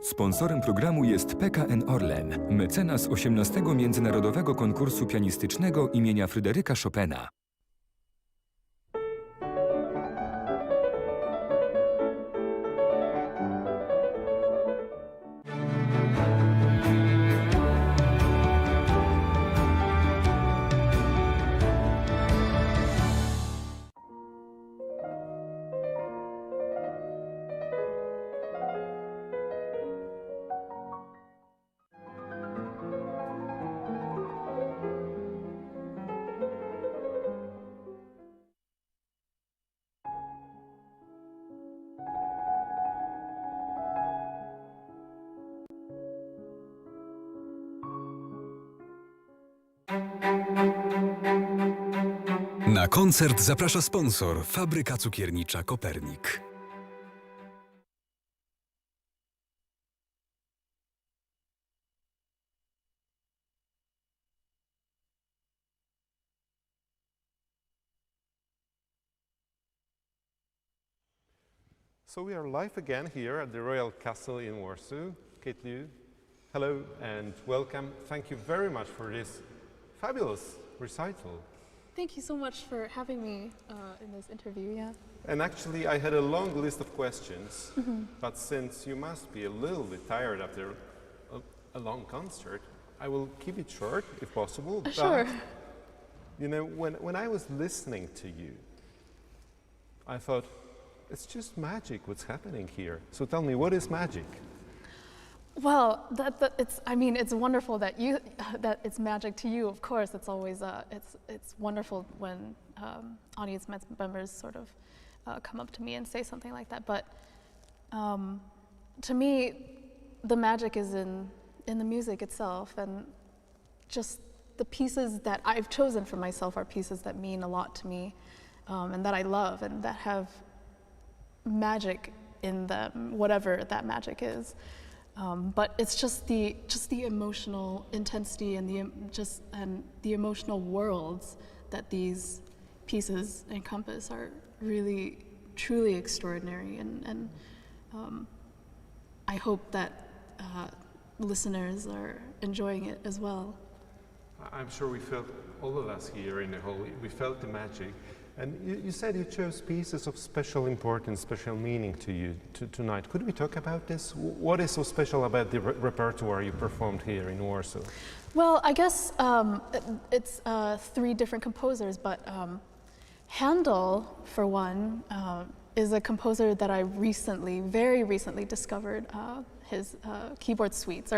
Sponsorem programu jest PKN Orlen, mecenas 18. Międzynarodowego Konkursu Pianistycznego imienia Fryderyka Chopina. Na koncert zaprasza sponsor, fabryka cukiernicza Kopernik. So we are live again here at the Royal Castle in Warsaw. Kate Liu, hello and welcome. Thank you very much for this fabulous recital. Thank you so much for having me in this interview, yeah. And actually I had a long list of questions, but since you must be a little bit tired after a long concert, I will keep it short if possible. Sure. But, you know, when I was listening to you, I thought, it's just magic what's happening here. So tell me, what is magic? Well, it's wonderful that that it's magic to you. Of course, it's always it's wonderful when audience members sort of come up to me and say something like that. But to me, the magic is in the music itself, and just the pieces that I've chosen for myself are pieces that mean a lot to me, and that I love, and that have magic in them, whatever that magic is. But it's just the emotional intensity and the emotional worlds that these pieces encompass are really, truly extraordinary. And I hope that listeners are enjoying it as well. I'm sure we felt, all of us here in the hall, we felt the magic. And you said you chose pieces of special importance, special meaning to you tonight. Could we talk about this? What is so special about the repertoire you performed here in Warsaw? Well, I guess it's 3 different composers, but Handel, for one, is a composer that I very recently discovered his keyboard suites.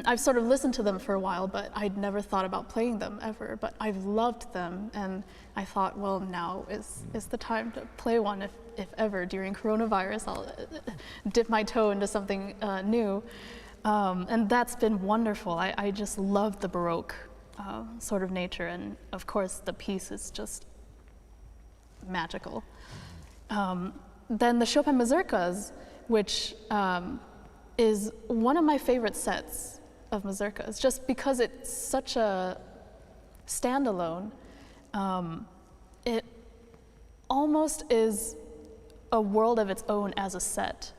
I've sort of listened to them for a while, but I'd never thought about playing them ever. But I've loved them, and I thought, well, now is the time to play one. If ever during coronavirus, I'll dip my toe into something new, and that's been wonderful. I just love the Baroque sort of nature, and of course the piece is just magical. Then the Chopin mazurkas, which is one of my favorite sets of mazurkas, just because it's such a standalone. It almost is a world of its own as a set.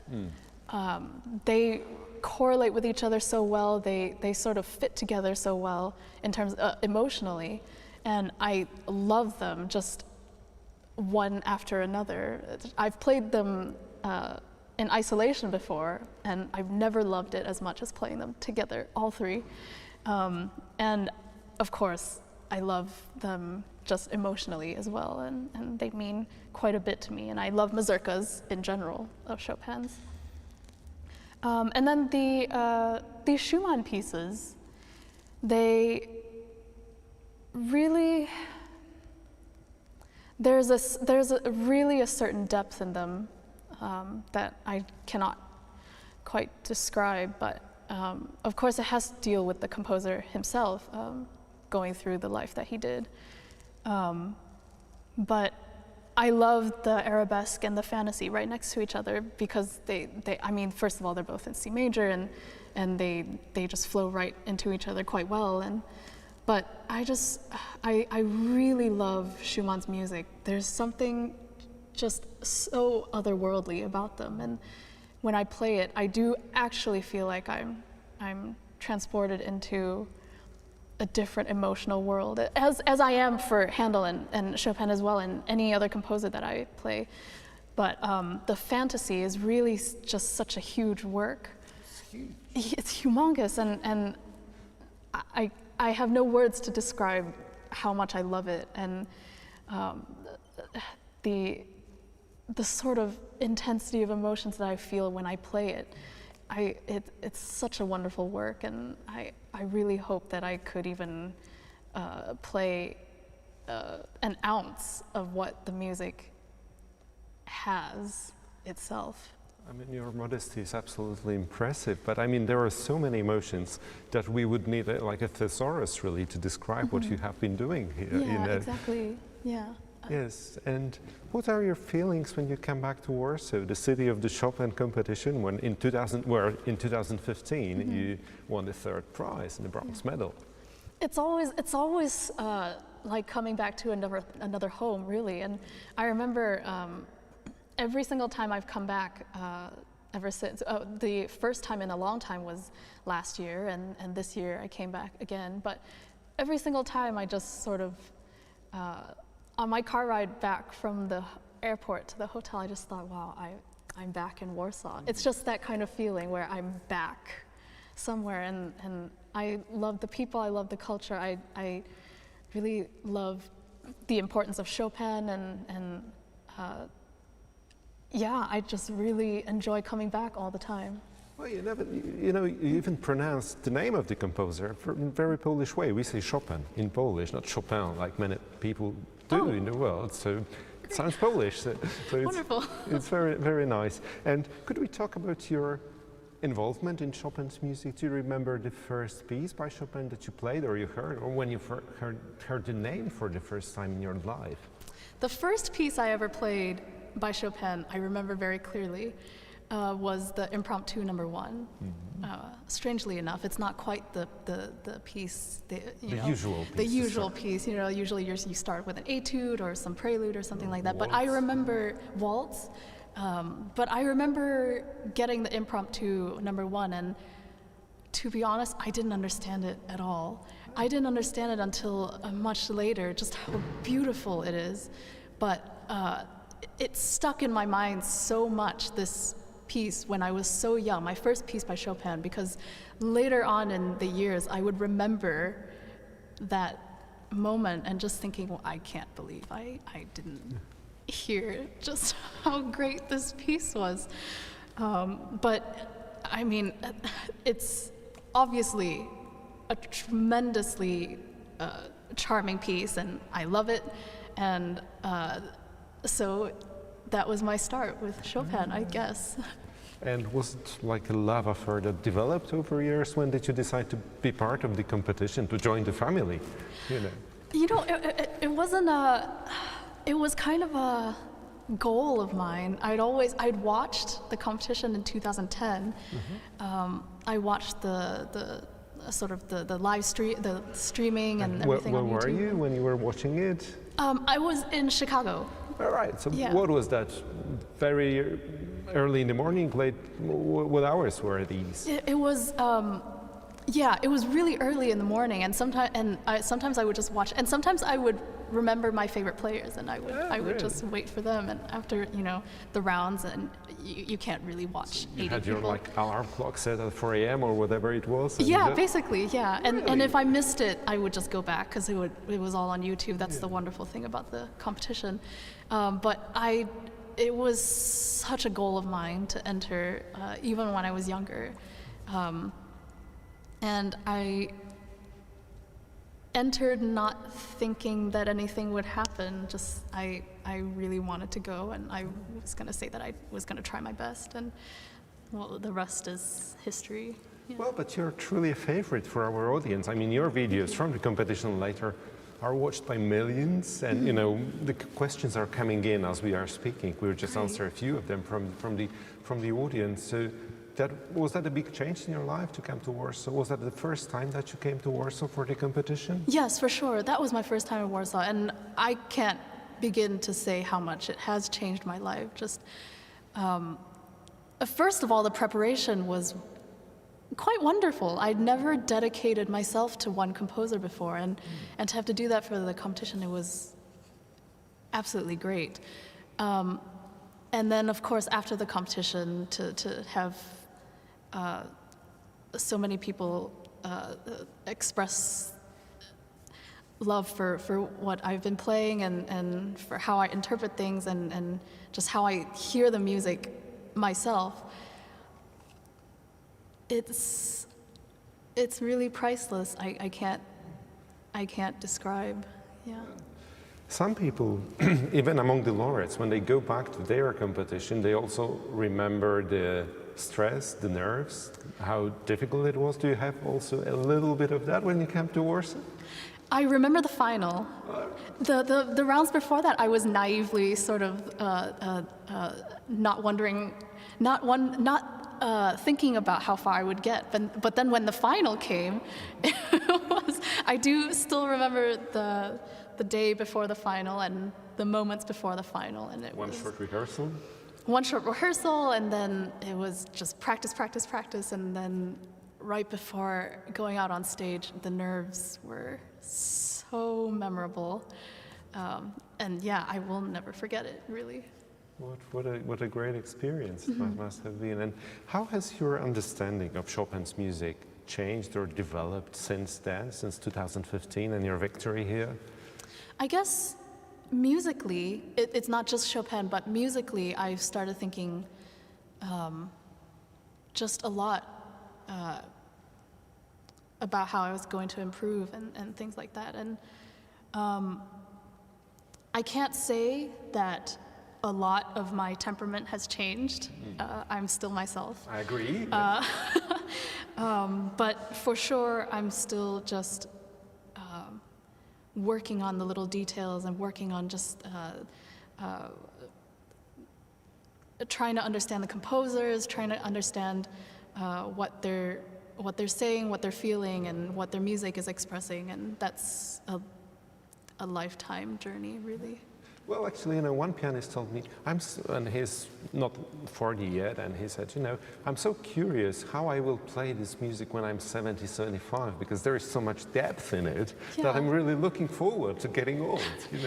They correlate with each other so well, they sort of fit together so well in terms emotionally, and I love them just one after another. I've played them in isolation before, and I've never loved it as much as playing them together, all 3. And of course, I love them just emotionally as well, and they mean quite a bit to me. And I love mazurkas in general of Chopin's. And then the Schumann pieces, they really, there's really a certain depth in them that I cannot quite describe, but of course it has to deal with the composer himself, going through the life that he did. But I love the arabesque and the fantasy right next to each other because I mean, first of all, they're both in C major, and they just flow right into each other quite well. But I really love Schumann's music. There's something just so otherworldly about them. And when I play it, I do actually feel like I'm transported into a different emotional world, as I am for Handel and Chopin as well, and any other composer that I play. But the fantasy is really just such a huge work. It's huge. It's humongous, and I have no words to describe how much I love it, and the sort of intensity of emotions that I feel when I play it. It's such a wonderful work, and I really hope that I could even play an ounce of what the music has itself. I mean, your modesty is absolutely impressive, but I mean, there are so many emotions that we would need like a thesaurus really to describe what you have been doing here. Yeah, exactly. Yeah. Yes, and what are your feelings when you come back to Warsaw, the city of the Chopin competition, when in 2015 you won the third prize in the bronze medal? It's always like coming back to another home, really. And I remember every single time I've come back ever since. The first time in a long time was last year, and this year I came back again. But every single time I just sort of, on my car ride back from the airport to the hotel, I just thought, wow, I'm back in Warsaw. It's just that kind of feeling where I'm back somewhere, and I love the people, I love the culture, I really love the importance of Chopin, and yeah, I just really enjoy coming back all the time. Well, you even pronounced the name of the composer in a very Polish way. We say Chopin in Polish, not Chopin, like many people do in the world. So it sounds Polish. So it's, Wonderful. It's very, very nice. And could we talk about your involvement in Chopin's music? Do you remember the first piece by Chopin that you played or you heard, or when you heard the name for the first time in your life? The first piece I ever played by Chopin, I remember very clearly, was the Impromptu No. 1. Strangely enough, it's not quite the piece, the usual piece. You know, usually you start with an etude or some prelude or something like that. Waltz. But I remember waltz. But I remember getting the Impromptu No. 1, and to be honest, I didn't understand it at all. I didn't understand it until much later, just how beautiful it is. But it stuck in my mind so much, this piece, when I was so young, my first piece by Chopin, because later on in the years, I would remember that moment and just thinking, well, I can't believe I didn't hear just how great this piece was. But I mean, it's obviously a tremendously charming piece, and I love it. And so that was my start with Chopin, I guess. And was it like a love affair that developed over years? When did you decide to be part of the competition, to join the family? It wasn't it was kind of a goal of mine. I'd watched the competition in 2010. I watched the sort of the live streaming and everything where on were YouTube. you when you were watching it? I was in Chicago. All right, so Yeah. what was that? Very early in the morning, late, what hours were these? It was, it was really early in the morning, and sometimes I would just watch, and sometimes I would remember my favorite players, and I would really? just wait for them. And after the rounds, and you can't really watch 80 You had your people. alarm clock set at 4 a.m. or whatever it was? and Yeah, you basically, yeah. And Really? if I missed it, I would just go back because it was all on YouTube. That's the wonderful thing about the competition. But it was such a goal of mine to enter, even when I was younger. And I entered not thinking that anything would happen. Just I really wanted to go, and I was going to say that I was going to try my best, and well, the rest is history. Yeah. Well, but you're truly a favorite for our audience. I mean, your videos from the competition later are watched by millions, and the questions are coming in as we are speaking. We'll just answer a few of them from the audience. So was that a big change in your life to come to Warsaw? Was that the first time that you came to Warsaw for the competition? Yes, for sure. That was my first time in Warsaw, and I can't begin to say how much it has changed my life. Just First of all, the preparation was quite wonderful. I'd never dedicated myself to one composer before, and to have to do that for the competition, it was absolutely great. And then, of course, after the competition, to have so many people express love for what I've been playing and for how I interpret things and just how I hear the music myself. It's really priceless. I can't describe. Yeah. Some people, even among the laureates, when they go back to their competition, they also remember the stress, the nerves, how difficult it was. Do you have also a little bit of that when you came to Warsaw? I remember the final. The rounds before that, I was naively sort of not thinking about how far I would get. But then when the final came, I do still remember the day before the final and the moments before the final. And One short rehearsal? One short rehearsal, and then it was just practice, practice, practice. And then right before going out on stage, the nerves were so memorable. And yeah, I will never forget it, really. What a great experience it must have been. And how has your understanding of Chopin's music changed or developed since then, since 2015 and your victory here? I guess musically, it's not just Chopin, but musically I've started thinking just a lot about how I was going to improve and things like that. And I can't say that a lot of my temperament has changed. I'm still myself. I agree. But for sure, I'm still just working on the little details and working on just trying to understand the composers, trying to understand what they're saying, what they're feeling, and what their music is expressing. And that's a lifetime journey, really. Well, actually, one pianist told me, and he's not 40 yet, and he said, I'm so curious how I will play this music when I'm 70, 75, because there is so much depth in it that I'm really looking forward to getting old.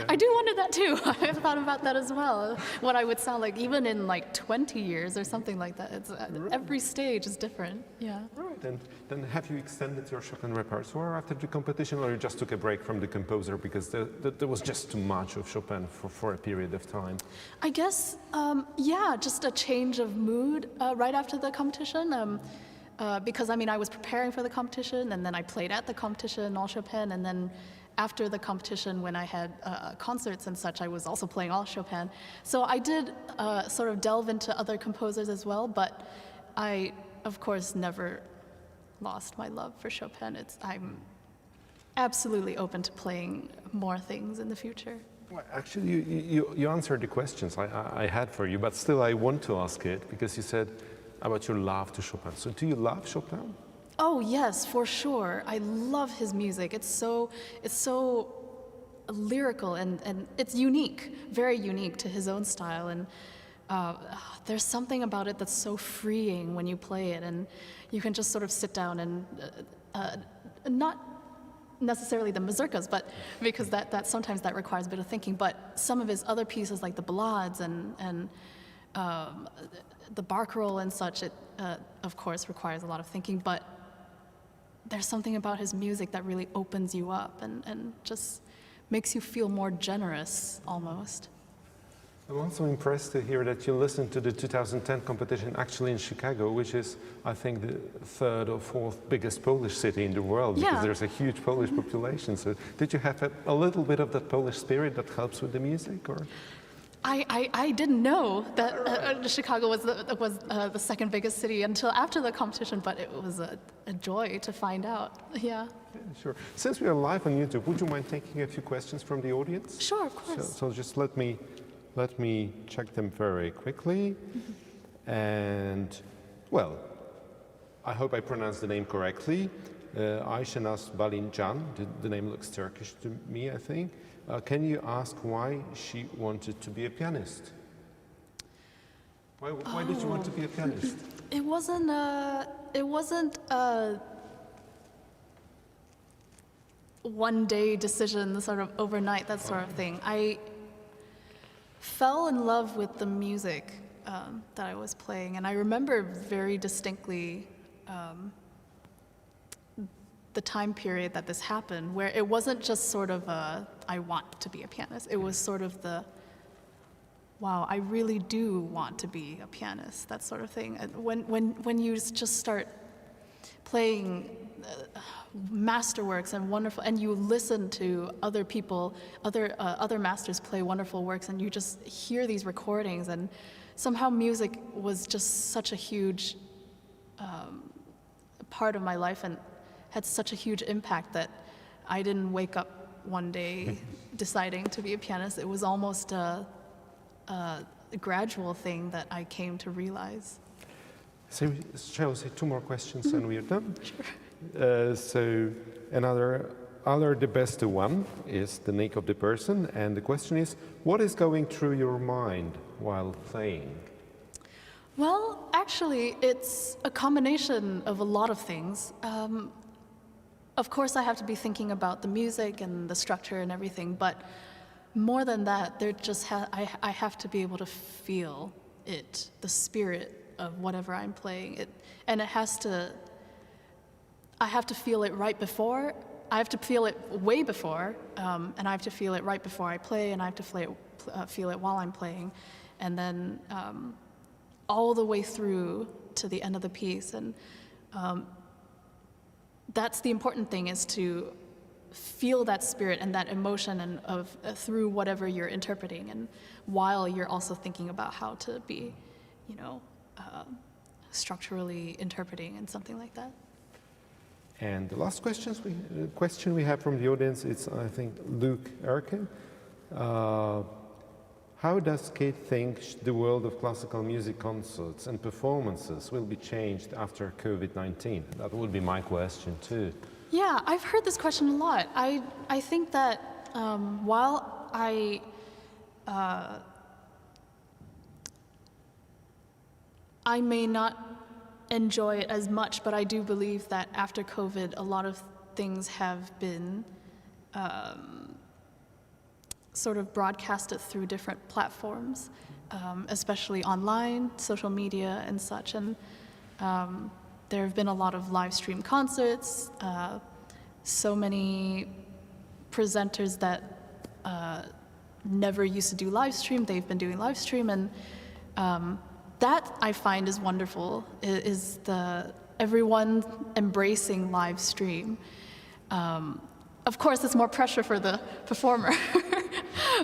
I do wonder that too. I've thought about that as well, what I would sound like even in like 20 years or something like that. It's, every stage is different, yeah. Right, and then have you extended your Chopin repertoire after the competition, or you just took a break from the composer because there was just too much of Chopin for a period of time? I guess, yeah, just a change of mood right after the competition. Because, I was preparing for the competition, and then I played at the competition, all Chopin, and then after the competition, when I had concerts and such, I was also playing all Chopin. So I did sort of delve into other composers as well, but I, of course, never lost my love for Chopin. I'm absolutely open to playing more things in the future. Well, actually, you answered the questions I had for you, but still I want to ask it, because you said about your love to Chopin. So do you love Chopin? Oh yes, for sure. I love his music. It's so lyrical and it's unique, very unique to his own style. And there's something about it that's so freeing when you play it, and you can just sort of sit down and not necessarily the mazurkas, but because that sometimes that requires a bit of thinking. But some of his other pieces, like the ballades and the barcarolle and such, it of course requires a lot of thinking. But there's something about his music that really opens you up and just makes you feel more generous, almost. I'm also impressed to hear that you listened to the 2010 competition actually in Chicago, which is, I think, the third or fourth biggest Polish city in the world, because there's a huge Polish population. So did you have a little bit of that Polish spirit that helps with the music, or? I didn't know that Chicago was the second biggest city until after the competition, but it was a joy to find out. Yeah. Sure. Since we are live on YouTube, would you mind taking a few questions from the audience? Sure, of course. So just let me check them very quickly. And, well, I hope I pronounced the name correctly. Ayşenaz Balincan, the name looks Turkish to me, I think. Can you ask why she wanted to be a pianist? Why did you want to be a pianist? It wasn't a one-day decision, sort of overnight, that sort of thing. I fell in love with the music that I was playing, and I remember very distinctly the time period that this happened, where it wasn't just sort of a, I want to be a pianist. It was sort of the, wow, I really do want to be a pianist, that sort of thing. And when you just start playing masterworks and wonderful, and you listen to other people, other masters play wonderful works, and you just hear these recordings, and somehow music was just such a huge part of my life and had such a huge impact that I didn't wake up one day deciding to be a pianist. It was almost a gradual thing that I came to realize. So, shall we say 2 more questions and we're done? Sure. So another the best one is the nick of the person, and the question is, what is going through your mind while playing? Well, actually, it's a combination of a lot of things. Of course, I have to be thinking about the music and the structure and everything, but more than that, I have to be able to feel it, the spirit of whatever I'm playing. And I have to feel it right before, I have to feel it way before, and I have to feel it right before I play, and I have to feel it while I'm playing, and then all the way through to the end of the piece. And that's the important thing, is to feel that spirit and that emotion and through whatever you're interpreting, and while you're also thinking about how to be, structurally interpreting and something like that. And the last question we have from the audience is, I think, Luke Erkin. How does Kate think the world of classical music concerts and performances will be changed after COVID-19? That would be my question too. Yeah, I've heard this question a lot. I think that while I may not enjoy it as much, but I do believe that after COVID, a lot of things have been sort of broadcasted through different platforms, especially online, social media and such. And there have been a lot of live stream concerts, so many presenters that never used to do live stream, they've been doing live stream, and that I find is wonderful, is everyone embracing live stream. Of course, it's more pressure for the performer,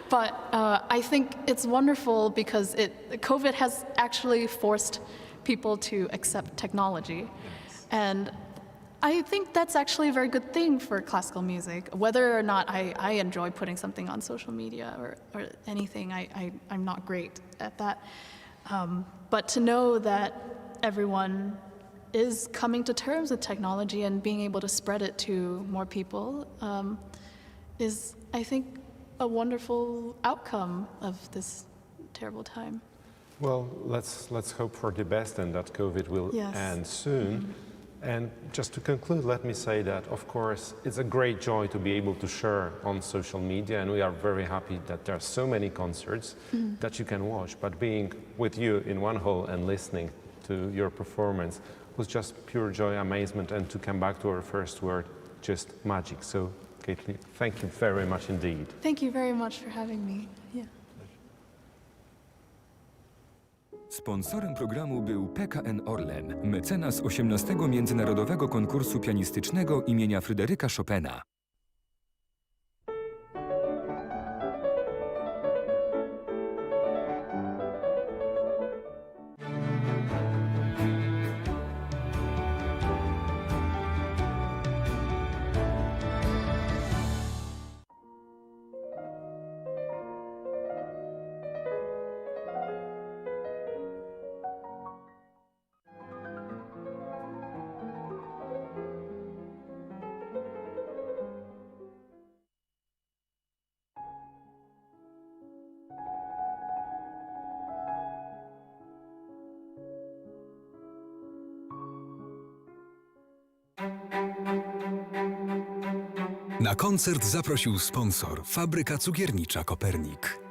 but I think it's wonderful because COVID has actually forced people to accept technology. And I think that's actually a very good thing for classical music. Whether or not I enjoy putting something on social media or anything, I'm not great at that. But to know that everyone is coming to terms with technology and being able to spread it to more people is, I think, a wonderful outcome of this terrible time. Well, let's hope for the best and that COVID will end soon. Mm-hmm. And just to conclude, let me say that, of course, it's a great joy to be able to share on social media, and we are very happy that there are so many concerts that you can watch. But being with you in one hall and listening to your performance was just pure joy, amazement, and to come back to our first word, just magic. So, Kate Liu, thank you very much indeed. Thank you very much for having me. Yeah. Sponsorem programu był PKN Orlen, mecenas 18. Międzynarodowego Konkursu Pianistycznego imienia Fryderyka Chopina. Na koncert zaprosił sponsor Fabryka Cukiernicza Kopernik.